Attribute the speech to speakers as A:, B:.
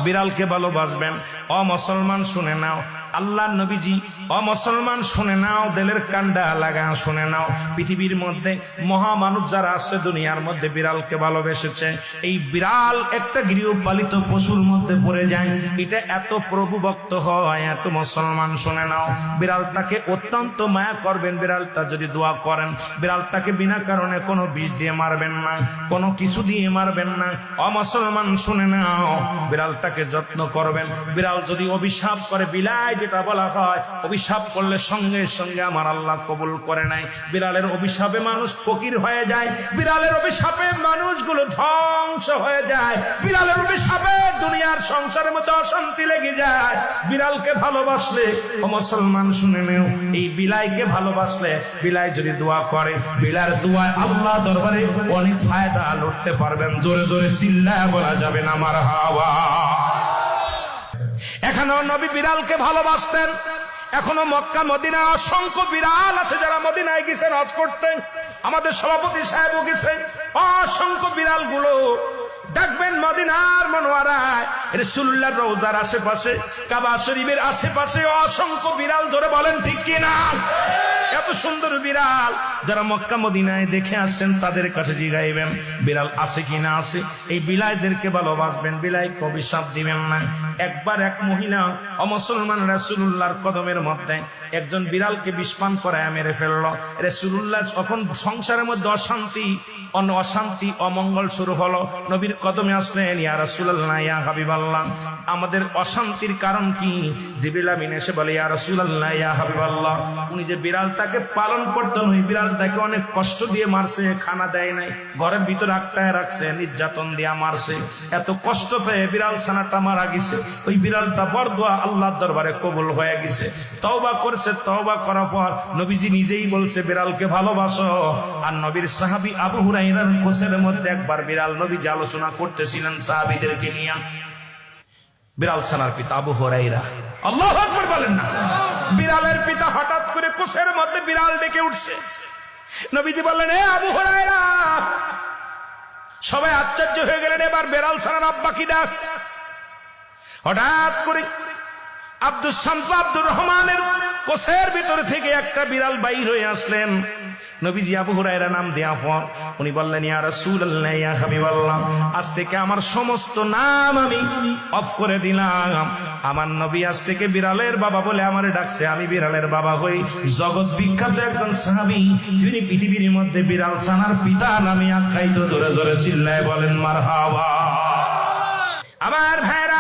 A: বিড়ালকে ভালোবাসবেন। ও মুসলমান শুনে নাও, আল্লাহ নবীজি, ও মুসলমান শুনে নাও, দিলের কান্ডা লাগা শুনে নাও, পৃথিবীর মধ্যে মহামানব যারা আছে দুনিয়ার মধ্যে বিড়ালকে ভালোবেসেছে। এই বিড়াল একটা গৃহপালিত পশুর মধ্যে পড়ে যায়, এটা এত প্রভুভক্ত হয়, এত মুসলমান শুনে নাও, বিড়ালটাকে অত্যন্ত মায়া করবেন। বিড়ালটা যদি দোয়া করেন, বিড়ালটাকে বিনা কারণে কোনো বিষ দিয়ে মারবেন না, কোনো কিছু দিয়ে মারবেন না। ও মুসলমান শুনে নাও, বিড়ালটাকে যত্ন করবেন। বিড়াল যদি অভিশাপ করে, বিলাই যেটা বলা হয়, অভিশাপ করলে সঙ্গে সঙ্গে আমার আল্লাহ কবুল করে নাই। বিড়ালের অভিশাপে মানুষ ফকির হয়ে যায়, বিড়ালের অভিশাপে মানুষগুলো ধ্বংস হয়ে যায়, বিড়ালের অভিশাপে দুনিয়ার সংসারের মধ্যে অশান্তি লেগে যায়। বিড়ালকে ভালোবাসলে, ও মুসলমান শুনে নেও, এই বিলাইকে ভালোবাসলে, বিলাই যদি দোয়া করে, বিলার দোয়ায় আল্লাহ দরবারে অনেক ফায়দা লুটতে পারবেন। জোরে জোরে চিল্লায় বলা যাবে না মারহাবা। এখনো নবী বিড়ালকে ভালোবাসতেন। এখনো মক্কা মদিনা অসংখ্য বিড়াল আছে যারা মদিনায় গেছেন হজ করতেন। আমাদের সভাপতি সাহেবও গেছে। অসংখ্য বিড়াল গুলো দেখবেন মদিনার মনোয়ারায়, রাসূলুল্লাহর রওজার আশেপাশে, কাবা শরীফের আশেপাশে অসংখ্য বিড়াল। ধরে বলেন ঠিক কিনা? এত সুন্দর বিড়াল যারা মক্কা মদিনায় দেখে আসছেন তাদের কাছে জিগাইবেন বিড়াল আছে কিনা আছে। এই বিলাইদেরকে ভালোবাসবেন, বিলাইকে অভিশাপ দিবেন না। একবার এক মহিলা অমুসলমান রাসূলুল্লাহর কদমের মধ্যে একজন বিড়ালকে বিষপান করায় মেরে ফেলল। রাসূলুল্লাহ তখন সংসারের মধ্যে অশান্তি অমঙ্গল শুরু হলো। নবীর কদমে আসলেন, ইয়া রাসূলুল্লাহ, ইয়া হাবিবাল্লাহ, আমাদের অশান্তির কারণ কি? জিবরিল আমিন এসে বলে, ইয়া রাসূলুল্লাহ, ইয়া হাবিবাল্লাহ, উনি যে বিড়ালটাকে পালন করতেন, ওই বিড়ালটাকে অনেক কষ্ট দিয়ে মারছে, খানা দেয় নাই, ঘরের ভিতরে আটকায় রাখছে, নির্যাতন দিয়ে মারছে। এত কষ্ট পেয়ে বিড়াল ছানাটা মারা গেছে। ওই বিড়ালটা বরদোয়া আল্লাহর দরবারে কবুল হয়ে গেছে। তওবা করছে, তওবা করার পর নবীজি নিজেই বলছে বিড়ালকে ভালোবাসো। আর নবীর সাহাবী আবু হুরায়রার কোসের মধ্যে একবার বিড়াল নবীজি আলোচনা করতেছিলেন সাহাবীদেরকে নিয়ে। বিড়াল ছানার পিতা আবু হুরায়রা, আল্লাহু আকবার বলেন না। বিড়ালের পিতা হঠাৎ করে কোসের মধ্যে বিড়াল ডেকে উঠছে। নবীজি বললেন, হে আবু হুরায়রা। সবাই আশ্চর্য হয়ে গেলেন, এবার বিড়াল ছানার আব্বা কি ডাক। হঠাৎ করে আব্দুস শামস আব্দুর রহমানের কোসের ভিতর থেকে একটা বিড়াল বাইর হয়ে আসলেন। নবীজি আবু হুরায়রা নাম দেয়া পর উনি বললেন, ইয়া রাসূলুল্লাহ, ইয়া হাবিবাল্লাহ, আজ থেকে আমার সমস্ত নাম আমি অফ করে দিলাম। আমার নবী আজ থেকে বিড়ালের বাবা বলে আমারে ডাকছে, আমি বিড়ালের বাবা হই। জগৎ বিখ্যাত একজন সাহাবী, যিনি পৃথিবীর মধ্যে বিড়াল ছানার পিতা নামে আখ্যায়িত। জোরে জোরে চিল্লায় বলেন মারহাবা। আমার ভাইরা।